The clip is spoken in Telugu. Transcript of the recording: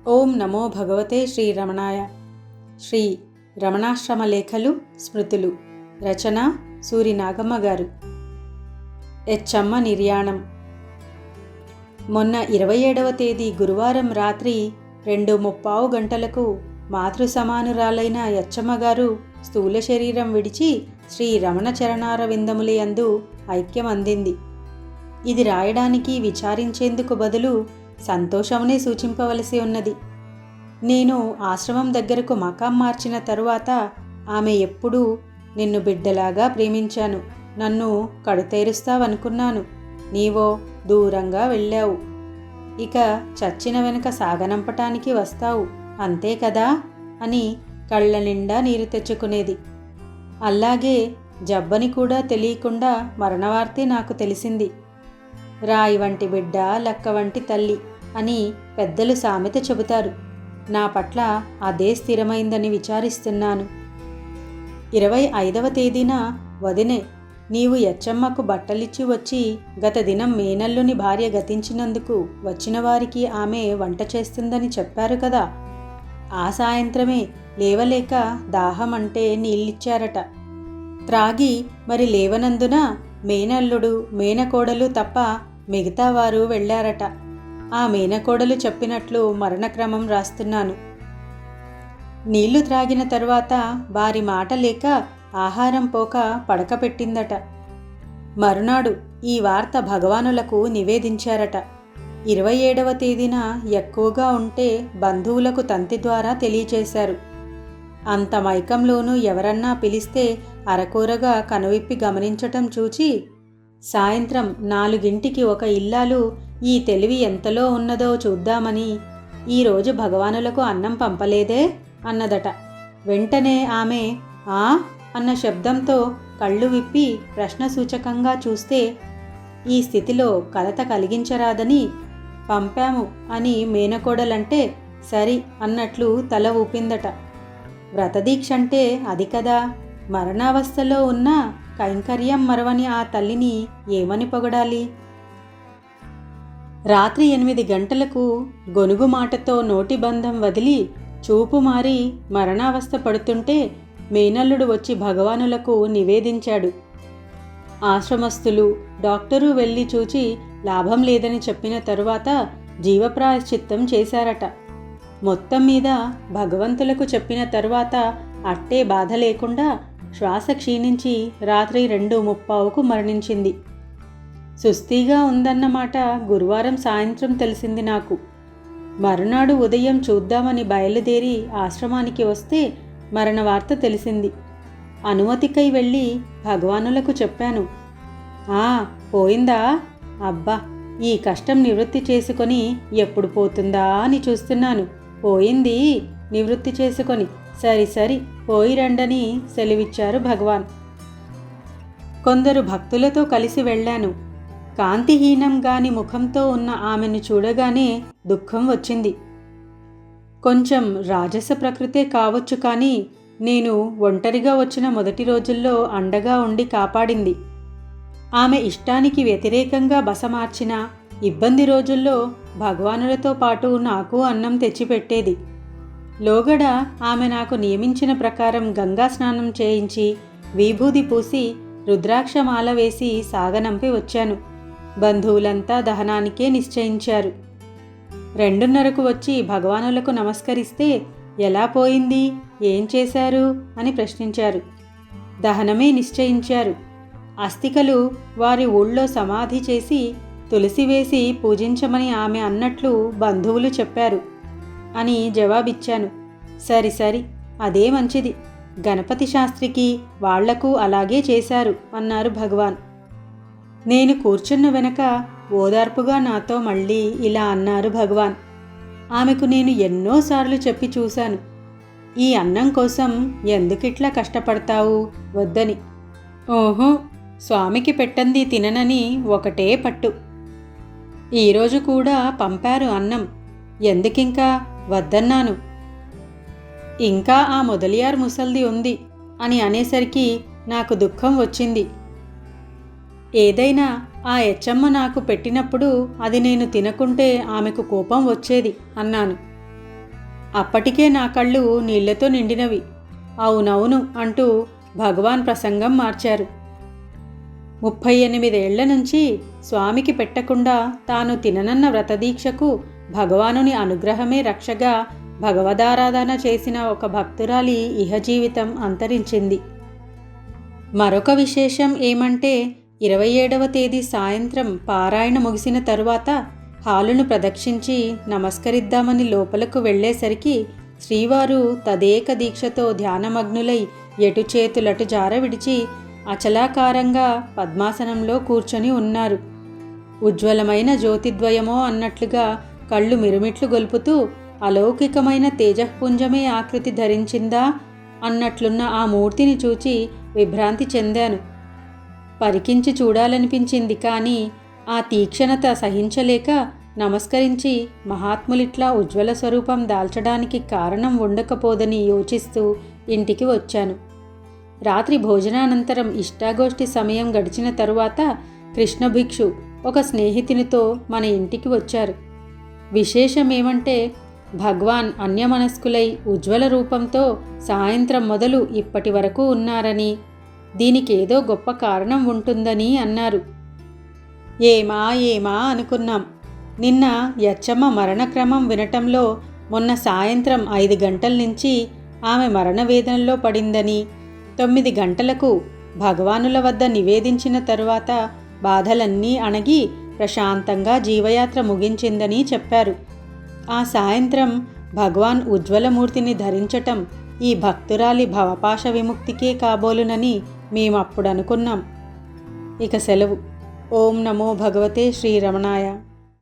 ఓం నమో భగవతే శ్రీరమణాయ. శ్రీ రమణాశ్రమ లేఖలు స్మృతులు. రచన సూరి నాగమ్మ గారు. ఎచ్చమ్మ నిర్యాణం. మొన్న 27వ తేదీ గురువారం రాత్రి 2:30 గంటలకు మాతృ సమానురాలైన యచ్చమ్మగారు స్థూల శరీరం విడిచి శ్రీ రమణ చరణారవిందములయందు ఐక్యం అందింది. ఇది రాయడానికి విచారించేందుకు బదులు సంతోషమునే సూచింపవలసి ఉన్నది. నేను ఆశ్రమం దగ్గరకు మకాం మార్చిన తరువాత ఆమె ఎప్పుడూ నిన్ను బిడ్డలాగా ప్రేమించాను, నన్ను కడుతేరుస్తావనుకున్నాను, నీవో దూరంగా వెళ్ళావు, ఇక చచ్చిన వెనుక సాగనంపటానికి వస్తావు, అంతే కదా అని కళ్ళ నిండా నీరు తెచ్చుకునేది. అలాగే జబ్బని కూడా తెలియకుండా మరణవార్తే నాకు తెలిసింది. రాయి వంటి బిడ్డ లక్క వంటి తల్లి అని పెద్దలు సామెత చెబుతారు. నా పట్ల అదే స్థిరమైందని విచారిస్తున్నాను. 25వ తేదీన వదినే, నీవు యచ్చమ్మకు బట్టలిచ్చి వచ్చి గత దినం మేనల్లుని భార్య గతించినందుకు వచ్చిన వారికి ఆమె వంట చేస్తుందని చెప్పారు కదా. ఆ సాయంత్రమే లేవలేక దాహం అంటే నీళ్ళిచ్చారట. త్రాగి మరి లేవనందున మేనల్లుడు మేనకోడలు తప్ప మిగతా వారు వెళ్ళారట. ఆ మేనకోడలు చెప్పినట్లు మరణక్రమం రాస్తున్నాను. నీళ్లు త్రాగిన తరువాత వారి మాట లేక ఆహారం పోక పడక పెట్టిందట. మరునాడు ఈ వార్త భగవానులకు నివేదించారట. 27వ తేదీన ఎక్కువగా ఉంటే బంధువులకు తంతి ద్వారా తెలియచేశారు. అంత మైకంలోనూ ఎవరన్నా పిలిస్తే అరకూరగా కనువిప్పి గమనించటం చూచి, సాయంత్రం 4ంటికి ఒక ఇల్లాలు ఈ తెలివి ఎంతలో ఉన్నదో చూద్దామని ఈరోజు భగవానులకు అన్నం పంపలేదే అన్నదట. వెంటనే ఆమె ఆ అన్న శబ్దంతో కళ్ళు విప్పి ప్రశ్నసూచకంగా చూస్తే, ఈ స్థితిలో కలత కలిగించరాదని పంపాము అని మేనకోడలంటే సరి అన్నట్లు తల ఊపిందట. వ్రతదీక్షంటే అది కదా. మరణావస్థలో ఉన్న కైంకర్యం మరవని ఆ తల్లిని ఏమని పొగడాలి? రాత్రి 8 గంటలకు గొనుగు మాటతో నోటి బంధం వదిలి చూపు మారి మరణావస్థ పడుతుంటే మేనల్లుడు వచ్చి భగవానులకు నివేదించాడు. ఆశ్రమస్థులు డాక్టరు వెళ్ళి చూచి లాభం లేదని చెప్పిన తరువాత జీవప్రాయశ్చిత్తం చేశారట. మొత్తం మీద భగవంతులకు చెప్పిన తరువాత అట్టే బాధ లేకుండా శ్వాస క్షీణించి రాత్రి 2:30కు మరణించింది. సుస్థిగా ఉందన్నమాట గురువారం సాయంత్రం తెలిసింది నాకు. మరునాడు ఉదయం చూద్దామని బయలుదేరి ఆశ్రమానికి వస్తే మరణ వార్త తెలిసింది. అనుమతికై వెళ్ళి భగవానులకు చెప్పాను. పోయిందా? అబ్బా, ఈ కష్టం నివృత్తి చేసుకొని ఎప్పుడు పోతుందా అని చూస్తున్నాను. పోయింది నివృత్తి చేసుకొని, సరి పోయి రండని సెలవిచ్చారు భగవాన్. కొందరు భక్తులతో కలిసి వెళ్ళాను. కాంతిహీనంగాని ముఖంతో ఉన్న ఆమెను చూడగానే దుఃఖం వచ్చింది. కొంచెం రాజస ప్రకృతే కావచ్చు, కానీ నేను ఒంటరిగా వచ్చిన మొదటి రోజుల్లో అండగా ఉండి కాపాడింది. ఆమె ఇష్టానికి వ్యతిరేకంగా బస మార్చిన ఇబ్బంది రోజుల్లో భగవానులతో పాటు నాకు అన్నం తెచ్చిపెట్టేది. లోగడ ఆమె నాకు నియమించిన ప్రకారం గంగా స్నానం చేయించి విభూది పూసి రుద్రాక్షమాల వేసి సాగనంపి వచ్చాను. బంధువులంతా దహనానికే నిశ్చయించారు. 2:30కు వచ్చి భగవానులకు నమస్కరిస్తే ఎలా పోయింది, ఏం చేశారు అని ప్రశ్నించారు. దహనమే నిశ్చయించారు. అస్థికలు వారి ఊళ్ళో సమాధి చేసి తులసి వేసి పూజించమని ఆమె అన్నట్లు బంధువులు చెప్పారు అని జవాబిచ్చాను. సరి అదే మంచిది, గణపతి శాస్త్రికి వాళ్లకు అలాగే చేశారు అన్నారు భగవాన్. నేను కూర్చున్న వెనక ఓదార్పుగా నాతో మళ్ళీ ఇలా అన్నారు భగవాన్. ఆమెకు నేను ఎన్నోసార్లు చెప్పి చూశాను, ఈ అన్నం కోసం ఎందుకిట్లా కష్టపడతావు వద్దని. ఓహో, స్వామికి పెట్టంది తిననని ఒకటే పట్టు. ఈరోజు కూడా పంపారు అన్నం, ఎందుకింకా వద్దన్నాను. ఇంకా ఆ మొదలియార్ ముసల్ది ఉంది అని అనేసరికి నాకు దుఃఖం వచ్చింది. ఏదైనా ఆ యచ్చమ్మ నాకు పెట్టినప్పుడు అది నేను తినకుంటే ఆమెకు కోపం వచ్చేది అన్నాను. అప్పటికే నా కళ్ళు నీళ్లతో నిండినవి. అవునవును అంటూ భగవాన్ ప్రసంగం మార్చారు. 38 ఏళ్ల నుంచి స్వామికి పెట్టకుండా తాను తిననన్న వ్రతదీక్షకు భగవానుని అనుగ్రహమే రక్షగా భగవదారాధన చేసిన ఒక భక్తురాలి ఇహజీవితం అంతరించింది. మరొక విశేషం ఏమంటే 27వ తేదీ సాయంత్రం పారాయణ ముగిసిన తరువాత హాలును ప్రదక్షించి నమస్కరిద్దామని లోపలకు వెళ్లేసరికి శ్రీవారు తదేక దీక్షతో ధ్యానమగ్నులై ఎటు చేతులటు జార విడిచి అచలాకారంగా పద్మాసనంలో కూర్చొని ఉన్నారు. ఉజ్వలమైన జ్యోతిద్వయమో అన్నట్లుగా కళ్ళు మిరుమిట్లు గొల్పుతూ అలౌకికమైన తేజఃపుంజమే ఆకృతి ధరించిందా అన్నట్లున్న ఆ మూర్తిని చూచి విభ్రాంతి చెందాను. పరికించి చూడాలనిపించింది, కానీ ఆ తీక్షణత సహించలేక నమస్కరించి మహాత్ములిట్లా ఉజ్వల స్వరూపం దాల్చడానికి కారణం ఉండకపోదని యోచిస్తూ ఇంటికి వచ్చాను. రాత్రి భోజనానంతరం ఇష్టాగోష్ఠి సమయం గడిచిన తరువాత కృష్ణభిక్షు ఒక స్నేహితునితో మన ఇంటికి వచ్చారు. విశేషమేమంటే భగవాన్ అన్యమనస్కులై ఉజ్వల రూపంతో సాయంత్రం మొదలు ఇప్పటి వరకు ఉన్నారని, దీనికేదో గొప్ప కారణం ఉంటుందని అన్నారు. ఏమా అనుకున్నాం. నిన్న యచ్చమ్మ మరణక్రమం వినటంలో మొన్న సాయంత్రం 5 గంటల నుంచి ఆమె మరణ వేదనలో పడిందని, 9 గంటలకు భగవానుల వద్ద నివేదించిన తరువాత బాధలన్నీ అణగి ప్రశాంతంగా జీవయాత్ర ముగించిందని చెప్పారు. ఆ సాయంత్రం భగవాన్ ఉజ్వలమూర్తిని ధరించటం ఈ భక్తురాలి భవపాశ విముక్తికే కాబోలునని మేమప్పుడనుకున్నాం. ఇక సెలవు. ఓం నమో భగవతే శ్రీరమణాయ.